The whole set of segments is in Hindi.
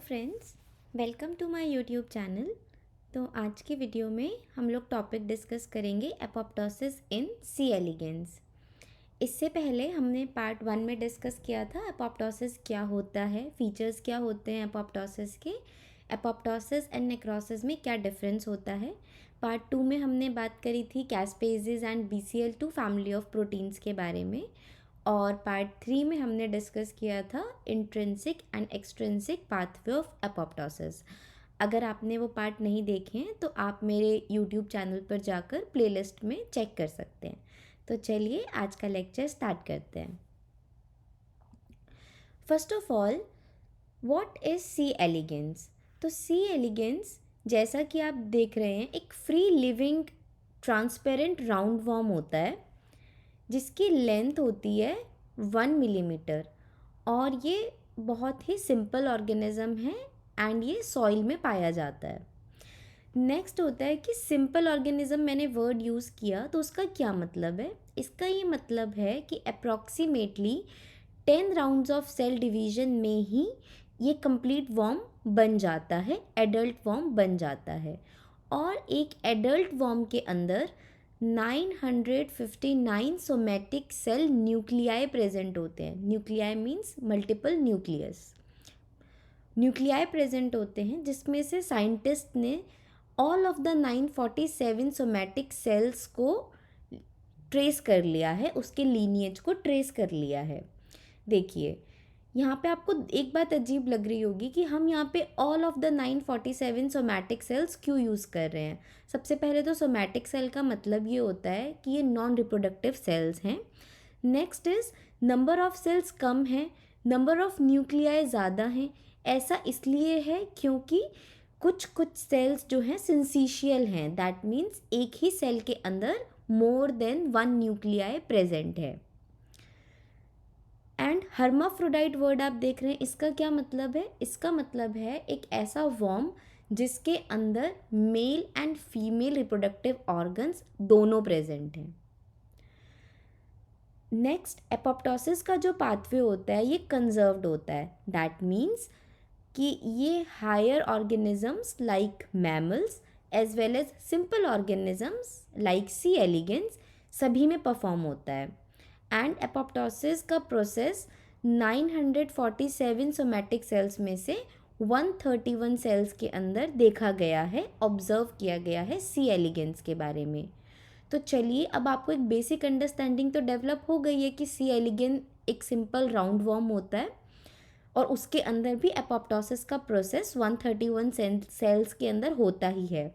Friends, welcome to my YouTube channel. तो आज की वीडियो में हम लोग टॉपिक डिस्कस करेंगे एपोप्टोसिस इन सी एलिगेंस। इससे पहले हमने पार्ट 1 में डिस्कस किया था एपोप्टोसिस क्या होता है, फीचर्स क्या होते हैं एपोप्टोसिस के, एपोप्टोसिस एंड नेक्रोसिस में क्या डिफरेंस होता है। पार्ट 2 में हमने बात करी थी caspases and BCL2 family of proteins के बारे में, और पार्ट 3 में हमने डिस्कस किया था intrinsic and extrinsic pathway of apoptosis. अगर आपने वो पार्ट नहीं देखे हैं तो आप मेरे यूट्यूब चैनल पर जाकर प्लेलिस्ट में चेक कर सकते हैं। तो चलिए आज का लेक्चर स्टार्ट करते हैं। First of all, what is C elegans. तो सी एलिगेंस, जैसा कि आप देख रहे हैं, एक free living transparent round warm होता है जिसकी लेंथ होती है 1 मिलीमीटर, और ये बहुत ही सिंपल ऑर्गेनिज्म है एंड ये सॉइल में पाया जाता है। नेक्स्ट होता है कि सिंपल ऑर्गेनिज्म, मैंने वर्ड यूज़ किया तो उसका क्या मतलब है। इसका ये मतलब है कि approximately 10 rounds of cell division में ही ये कंप्लीट वॉर्म बन जाता है, एडल्ट वॉर्म बन जाता है। और एक एडल्ट वॉर्म के अंदर 959 सोमेटिक सेल न्यूक्लियाई प्रेजेंट होते हैं। Nuclei means multiple nuclei present होते हैं, जिसमें से साइंटिस्ट ने all of the 947 somatic cells को ट्रेस कर लिया है, उसके लीनिएज को ट्रेस कर लिया है। देखिए, यहाँ पे आपको एक बात अजीब लग रही होगी कि हम यहाँ पे all of the 947 somatic sales क्यों यूज़ कर रहे हैं। सबसे पहले तो सोमैटिक सेल का मतलब ये होता है कि ये नॉन रिप्रोडक्टिव सेल्स हैं। Next is number of cells कम है, नंबर ऑफ न्यूक्लियाई ज़्यादा हैं। ऐसा इसलिए है क्योंकि कुछ सेल्स जो हैं सिंसीशियल हैं, दैट मीन्स एक ही सेल के अंदर मोर देन 1 न्यूक्लियाई प्रेजेंट है। एंड हर्माफ्रोडाइट वर्ड आप देख रहे हैं, इसका क्या मतलब है। इसका मतलब है एक ऐसा वॉर्म जिसके अंदर male and female reproductive organs दोनों प्रेजेंट हैं। नेक्स्ट, एपोप्टोसिस का जो पाथवे होता है ये कंजर्व्ड होता है। दैट मीन्स कि ये higher organisms like mammals as well as simple organisms like C elegans सभी में परफॉर्म होता है। एंड एपोप्टोसिस का प्रोसेस 947 सोमैटिक सेल्स में से 131 सेल्स के अंदर देखा गया है, ऑब्जर्व किया गया है सी एलिगेंस के बारे में। तो चलिए, अब आपको एक बेसिक अंडरस्टैंडिंग तो डेवलप हो गई है कि सी एलिगेन एक सिंपल राउंड वॉर्म होता है और उसके अंदर भी एपोप्टोसिस का प्रोसेस 131 सेल्स के अंदर होता ही है।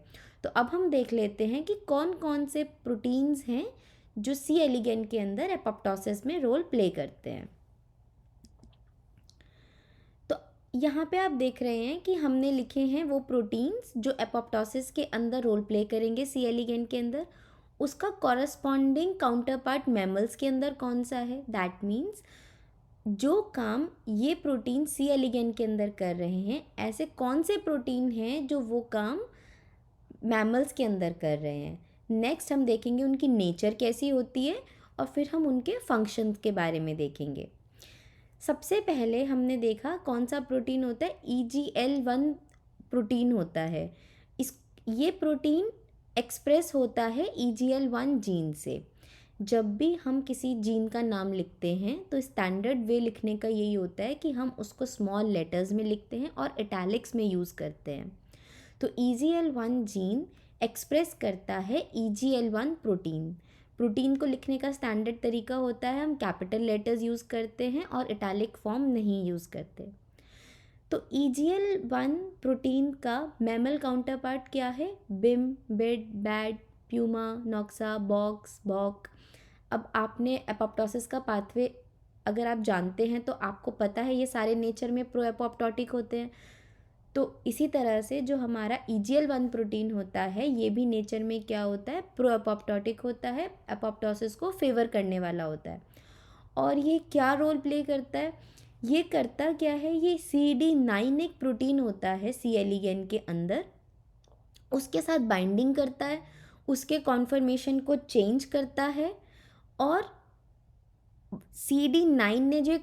तो अब हम देख लेते हैं कि कौन कौन से प्रोटीन्स हैं जो सी एलिगेन के अंदर एपोप्टोसिस में रोल प्ले करते हैं। तो यहाँ पे आप देख रहे हैं कि हमने लिखे हैं वो प्रोटीन्स जो एपोप्टोसिस के अंदर रोल प्ले करेंगे सी एलिगेन के अंदर। उसका कॉरस्पॉन्डिंग काउंटर पार्ट मैमल्स के अंदर कौन सा है। दैट मीन्स जो काम ये प्रोटीन सी एलिगेन के अंदर कर रहे हैं, ऐसे कौन से प्रोटीन हैं जो वो काम मैमल्स के अंदर कर रहे हैं। नेक्स्ट हम देखेंगे उनकी नेचर कैसी होती है और फिर हम उनके फंक्शंस के बारे में देखेंगे। सबसे पहले हमने देखा कौन सा प्रोटीन होता है, EGL1 प्रोटीन होता है। ये प्रोटीन एक्सप्रेस होता है EGL1 जीन से। जब भी हम किसी जीन का नाम लिखते हैं तो स्टैंडर्ड वे लिखने का यही होता है कि हम उसको स्मॉल लेटर्स में लिखते हैं और इटैलिक्स में यूज़ करते हैं। तो EGL1 जीन एक्सप्रेस करता है EGL1 प्रोटीन को लिखने का स्टैंडर्ड तरीका होता है, हम कैपिटल लेटर्स यूज़ करते हैं और इटैलिक फॉर्म नहीं यूज़ करते। तो EGL1 प्रोटीन का मैमल काउंटर पार्ट क्या है, बिम, बिड, बैड, प्यूमा, नॉक्सा, बॉक। अब आपने एपोप्टोसिस का पाथवे अगर आप जानते हैं तो आपको पता है ये सारे नेचर में प्रो एपोप्टोटिक होते हैं। तो इसी तरह से जो हमारा EGL1 प्रोटीन होता है ये भी नेचर में क्या होता है, प्रो एपोप्टोटिक होता है, एपोप्टोसिस को फेवर करने वाला होता है। और ये क्या रोल प्ले करता है, ये करता क्या है, ये CD9 एक प्रोटीन होता है सी एलिगेन के अंदर, उसके साथ बाइंडिंग करता है, उसके कॉन्फर्मेशन को चेंज करता है। और CD9 ने जो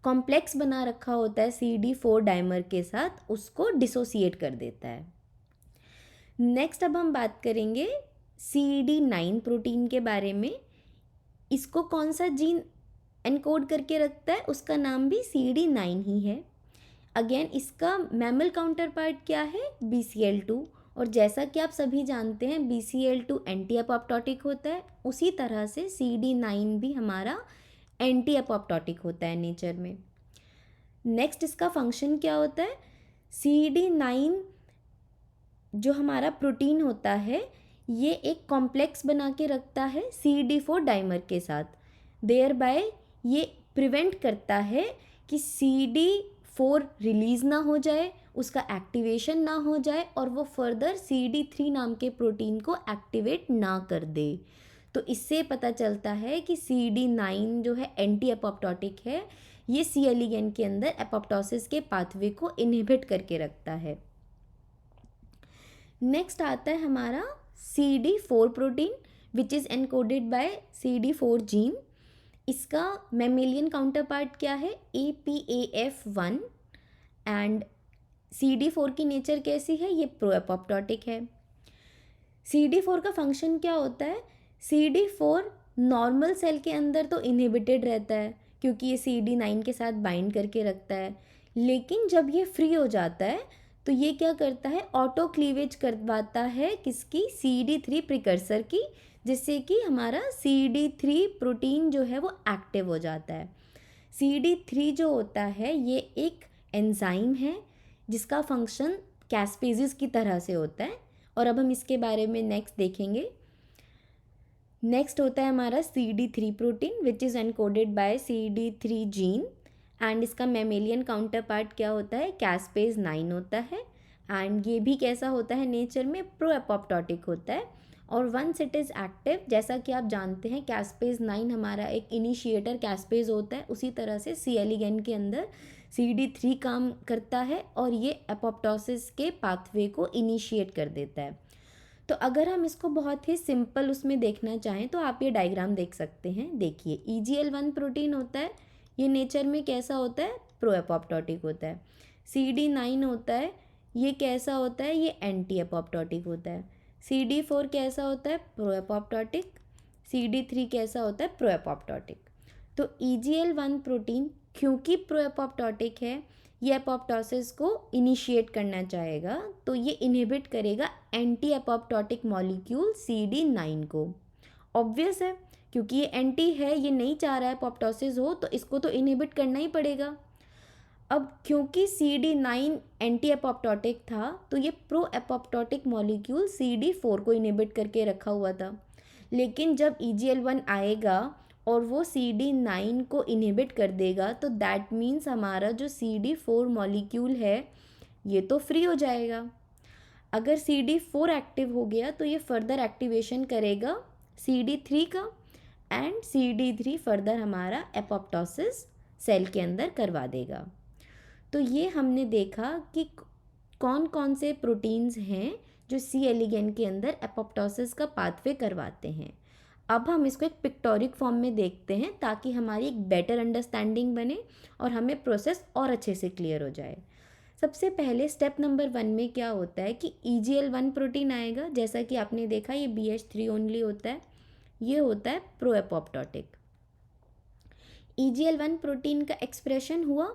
कॉम्प्लेक्स बना रखा होता है CD4 डाइमर के साथ, उसको डिसोसिएट कर देता है। नेक्स्ट अब हम बात करेंगे CD9 प्रोटीन के बारे में। इसको कौन सा जीन एनकोड करके रखता है, उसका नाम भी CD9 ही है। अगेन इसका मैमल काउंटर पार्ट क्या है, BCL2। और जैसा कि आप सभी जानते हैं BCL2 एंटी एपोप्टोटिक होता है, उसी तरह से CD9 भी हमारा एंटी एपोप्टोटिक होता है नेचर में। नेक्स्ट इसका फंक्शन क्या होता है, CD9 जो हमारा प्रोटीन होता है ये एक कॉम्प्लेक्स बना के रखता है CD4 डाइमर के साथ। देयर बाय ये प्रिवेंट करता है कि CD4 रिलीज़ ना हो जाए, उसका एक्टिवेशन ना हो जाए और वो फर्दर CD3 नाम के प्रोटीन को एक्टिवेट ना कर दे। तो इससे पता चलता है कि CD9 जो है एंटी एपोप्टोटिक है, ये सी एलिगेन के अंदर एपोप्टोसिस के पाथवे को इनहिबिट करके रखता है। नेक्स्ट आता है हमारा CD4 protein which is encoded bye CD4 gene. इसका मैमेलियन काउंटर पार्ट क्या है, APAF1। एंड CD4 की नेचर कैसी है, ये प्रो एपोप्टोटिक है। CD4 का फंक्शन क्या होता है, CD4 नॉर्मल सेल के अंदर तो इनहिबिटेड रहता है क्योंकि ये CD9 के साथ बाइंड करके रखता है, लेकिन जब ये फ्री हो जाता है तो ये क्या करता है, ऑटो क्लीवेज करवाता है किसकी, CD3 प्रिकर्सर की, जिससे कि हमारा CD3 प्रोटीन जो है वो एक्टिव हो जाता है। CD3 जो होता है ये एक एंजाइम है जिसका फंक्शन कैस्पेजेस की तरह से होता है, और अब हम इसके बारे में नेक्स्ट देखेंगे। नेक्स्ट होता है हमारा CD3 protein which is encoded bye CD3 gene. And इसका मैमेलियन काउंटर पार्ट क्या होता है, कैस्पेज 9 होता है। एंड ये भी कैसा होता है नेचर में, प्रो एपोप्टोटिक होता है। और वंस इट इज़ एक्टिव, जैसा कि आप जानते हैं कैस्पेज 9 हमारा एक इनिशिएटर कैस्पेज होता है, उसी तरह से सी एलिगेन के अंदर CD3 काम करता है और ये एपोप्टोसिस के पाथवे को इनिशिएट कर देता है। तो अगर हम इसको बहुत ही सिंपल उसमें देखना चाहें तो आप ये डायग्राम देख सकते हैं। देखिए EGL1 प्रोटीन होता है, ये नेचर में कैसा होता है, प्रो एपोप्टोटिक होता है। CD9 होता है, ये कैसा होता है, ये एंटी एपोप्टोटिक होता है। CD4 कैसा होता है, प्रो एपोप्टोटिक। CD3 कैसा होता है, प्रो एपोप्टोटिक। तो EGL1 प्रोटीन क्योंकि प्रो एपोप्टोटिक है, ये एपोप्टोसिस को इनिशिएट करना चाहेगा, तो ये इनहिबिट करेगा एंटी एपोप्टोटिक मॉलिक्यूल CD9 को। ऑब्वियस है क्योंकि ये एंटी है, ये नहीं चाह रहा है एपोप्टोसिस हो, तो इसको तो इनहिबिट करना ही पड़ेगा। अब क्योंकि CD9 एंटी एपोप्टोटिक था तो ये प्रो एपोप्टोटिक मॉलिक्यूल CD4 को इनहिबिट करके रखा हुआ था, लेकिन जब EGL1 आएगा और वो CD9 को इनहिबिट कर देगा तो दैट मीन्स हमारा जो CD4 मॉलिक्यूल है ये तो फ्री हो जाएगा। अगर CD4 एक्टिव हो गया तो ये फर्दर एक्टिवेशन करेगा CD3 का, एंड CD3 फर्दर हमारा एपोप्टोसिस सेल के अंदर करवा देगा। तो ये हमने देखा कि कौन कौन से प्रोटीन्स हैं जो सी एलिगेन के अंदर एपोप्टोसिस का पाथवे करवाते हैं। अब हम इसको एक पिक्टोरिक फॉर्म में देखते हैं ताकि हमारी एक बेटर अंडरस्टैंडिंग बने और हमें प्रोसेस और अच्छे से क्लियर हो जाए। सबसे पहले स्टेप नंबर 1 में क्या होता है कि EGL1 प्रोटीन आएगा, जैसा कि आपने देखा ये BH3 ओनली होता है, ये होता है प्रो एपोप्टोटिक। EGL1 प्रोटीन का एक्सप्रेशन हुआ,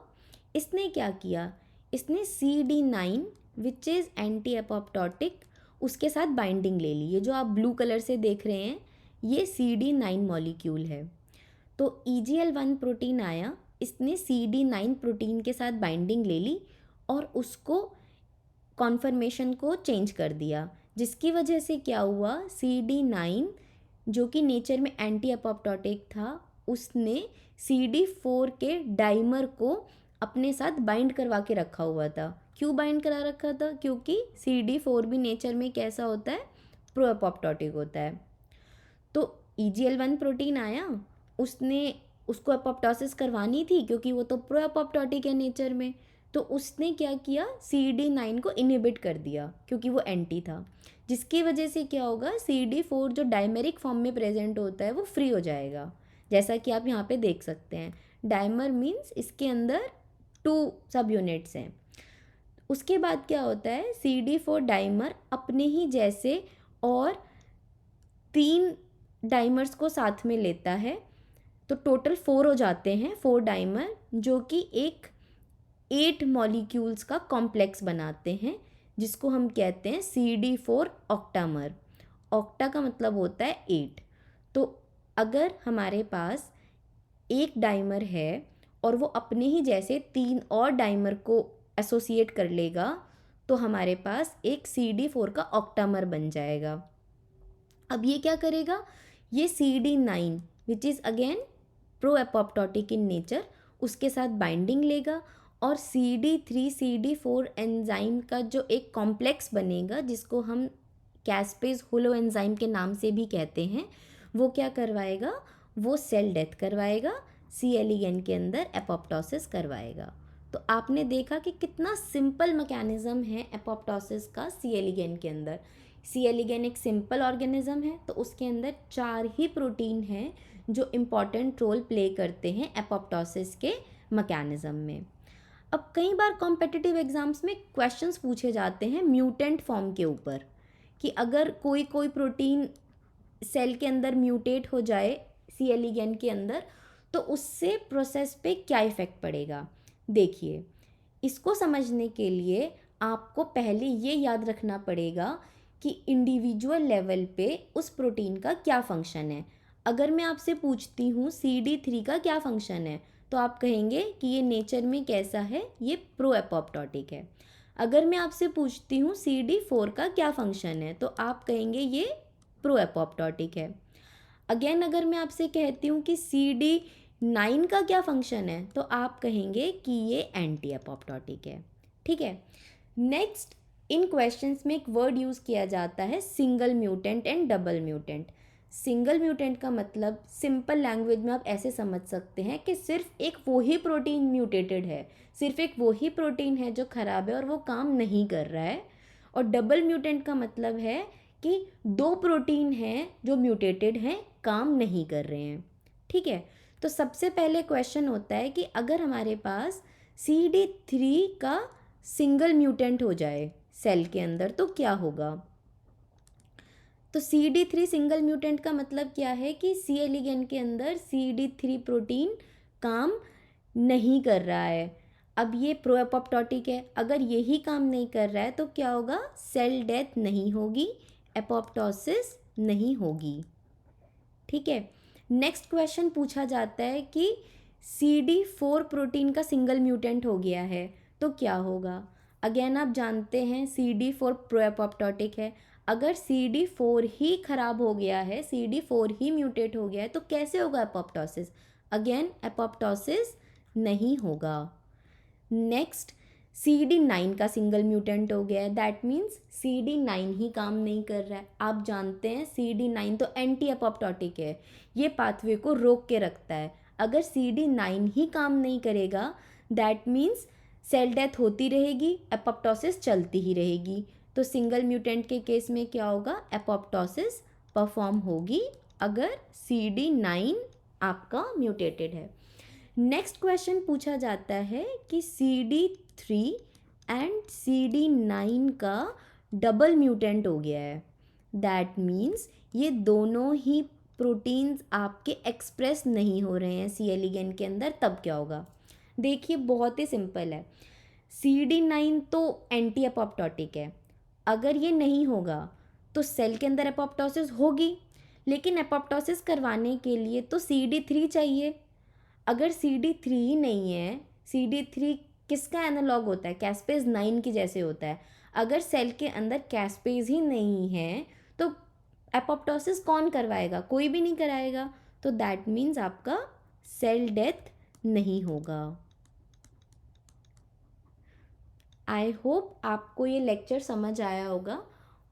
इसने क्या किया, इसने CD9 which is anti apoptotic उसके साथ बाइंडिंग ले ली। ये जो आप ब्लू कलर से देख रहे हैं ये CD9 मॉलिक्यूल है। तो EGL1 प्रोटीन आया, इसने CD9 प्रोटीन के साथ बाइंडिंग ले ली और उसको कॉन्फर्मेशन को चेंज कर दिया, जिसकी वजह से क्या हुआ, CD9 जो कि नेचर में एंटी एपोप्टोटिक था उसने CD4 के डाइमर को अपने साथ बाइंड करवा के रखा हुआ था। क्यों बाइंड करा रखा था, क्योंकि CD4 भी नेचर में कैसा होता है, प्रो एपोप्टोटिक होता है। तो EGL1 प्रोटीन आया, उसने उसको एपोप्टोसिस करवानी थी क्योंकि वो तो प्रो एपोप्टोटिक है नेचर में, तो उसने क्या किया, CD9 को इनहिबिट कर दिया क्योंकि वो एंटी था, जिसकी वजह से क्या होगा, CD4 जो डाइमेरिक फॉर्म में प्रेजेंट होता है वो फ्री हो जाएगा, जैसा कि आप यहाँ पे देख सकते हैं। डाइमर मीन्स इसके अंदर 2 सब यूनिट्स हैं। उसके बाद क्या होता है, CD4 डाइमर अपने ही जैसे और 3 डाइमर्स को साथ में लेता है, तो टोटल 4 हो जाते हैं, 4 डाइमर, जो कि एक 8 मॉलिक्यूल्स का कॉम्प्लेक्स बनाते हैं, जिसको हम कहते हैं CD4 ऑक्टामर। ऑक्टा का मतलब होता है 8। तो अगर हमारे पास एक डाइमर है और वो अपने ही जैसे 3 और डाइमर को एसोसिएट कर लेगा, तो हमारे पास एक CD4 का ऑक्टामर बन जाएगा। अब ये क्या करेगा, ये CD9 which is again pro apoptotic in nature, उसके साथ बाइंडिंग लेगा और CD3 CD4 एंजाइम का जो एक कॉम्प्लेक्स बनेगा, जिसको हम कैस्पेज होलो एंजाइम के नाम से भी कहते हैं, वो क्या करवाएगा, वो सेल डेथ करवाएगा, सी एलिगेन के अंदर एपोप्टोसिस करवाएगा। तो आपने देखा कि कितना सिंपल मैकेनिज्म है एपोप्टोसिस का सी एलिगेन के अंदर। सी एलिगेन एक सिंपल ऑर्गेनिज्म है, तो उसके अंदर 4 ही प्रोटीन हैं जो इम्पॉर्टेंट रोल प्ले करते हैं एपोप्टोसिस के मैकेनिज्म में। अब कई बार कॉम्पिटिटिव एग्जाम्स में क्वेश्चंस पूछे जाते हैं म्यूटेंट फॉर्म के ऊपर, कि अगर कोई प्रोटीन सेल के अंदर म्यूटेट हो जाए सी एलिगेन के अंदर, तो उससे प्रोसेस पे क्या इफ़ेक्ट पड़ेगा। देखिए, इसको समझने के लिए आपको पहले ये याद रखना पड़ेगा कि इंडिविजुअल लेवल पे उस प्रोटीन का क्या फंक्शन है। अगर मैं आपसे पूछती हूँ CD3 का क्या फंक्शन है, तो आप कहेंगे कि ये नेचर में कैसा है, ये प्रो एपोप्टोटिक है। अगर मैं आपसे पूछती हूँ CD4 का क्या फंक्शन है, तो आप कहेंगे ये प्रो एपोप्टोटिक है। अगेन अगर मैं आपसे कहती हूँ कि CD9 का क्या फंक्शन है, तो आप कहेंगे कि ये एंटी एपोप्टोटिक है। ठीक है। नेक्स्ट, इन क्वेश्चंस में एक वर्ड यूज़ किया जाता है single mutant and double mutant. Single mutant का मतलब सिंपल लैंग्वेज में आप ऐसे समझ सकते हैं कि सिर्फ एक वो ही प्रोटीन म्यूटेटेड है, सिर्फ एक वो ही प्रोटीन है जो ख़राब है और वो काम नहीं कर रहा है। और डबल म्यूटेंट का मतलब है कि 2 प्रोटीन हैं जो म्यूटेटेड हैं, काम नहीं कर रहे हैं। ठीक है। तो सबसे पहले क्वेश्चन होता है कि अगर हमारे पास CD3 का सिंगल म्यूटेंट हो जाए सेल के अंदर, तो क्या होगा। तो CD3 सिंगल म्यूटेंट का मतलब क्या है कि सी एलिगेन के अंदर CD3 प्रोटीन काम नहीं कर रहा है। अब ये प्रो एपोप्टोटिक है, अगर यही काम नहीं कर रहा है तो क्या होगा, सेल डेथ नहीं होगी, एपोप्टोसिस नहीं होगी। ठीक है। नेक्स्ट क्वेश्चन पूछा जाता है कि CD4 प्रोटीन का सिंगल म्यूटेंट हो गया है, तो क्या होगा। अगेन आप जानते हैं CD4 प्रो एपोप्टोटिक है, अगर CD4 ही खराब हो गया है, CD4 ही म्यूटेट हो गया है, तो कैसे होगा एपोप्टोसिस। अगेन एपोप्टोसिस नहीं होगा। नेक्स्ट, CD9 का सिंगल म्यूटेंट हो गया है, दैट मीन्स CD9 ही काम नहीं कर रहा है। आप जानते हैं CD9 तो एंटी एपोप्टोटिक है, ये पाथवे को रोक के रखता है। अगर CD9 ही काम नहीं करेगा, दैट मीन्स सेल डेथ होती रहेगी, एपोप्टोसिस चलती ही रहेगी। तो सिंगल म्यूटेंट के केस में क्या होगा, एपोप्टोसिस परफॉर्म होगी अगर CD9 आपका म्यूटेटेड है। नेक्स्ट क्वेश्चन पूछा जाता है कि CD3 एंड CD9 का डबल म्यूटेंट हो गया है, दैट मीन्स ये दोनों ही प्रोटीन्स आपके एक्सप्रेस नहीं हो रहे हैं सी एलिगेन के अंदर, तब क्या होगा। देखिए बहुत ही सिंपल है, CD9 तो एंटी एपोप्टोटिक है, अगर ये नहीं होगा तो सेल के अंदर एपोप्टोसिस होगी, लेकिन एपोप्टोसिस करवाने के लिए तो CD3 चाहिए। अगर CD3 ही नहीं है, CD3 किसका एनालॉग होता है, कैस्पेज 9 की जैसे होता है। अगर सेल के अंदर कैस्पेज ही नहीं है तो एपोप्टोसिस कौन करवाएगा, कोई भी नहीं कराएगा। तो दैट मीन्स आपका सेल डेथ नहीं होगा। आई होप आपको ये लेक्चर समझ आया होगा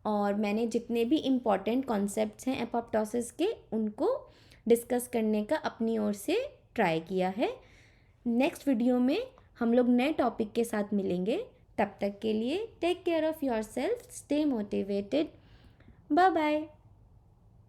और मैंने जितने भी इम्पॉर्टेंट कॉन्सेप्ट्स हैं एपोप्टोसिस के, उनको डिस्कस करने का अपनी ओर से ट्राई किया है। नेक्स्ट वीडियो में हम लोग नए टॉपिक के साथ मिलेंगे। तब तक के लिए take care of yourself, stay motivated, bye bye.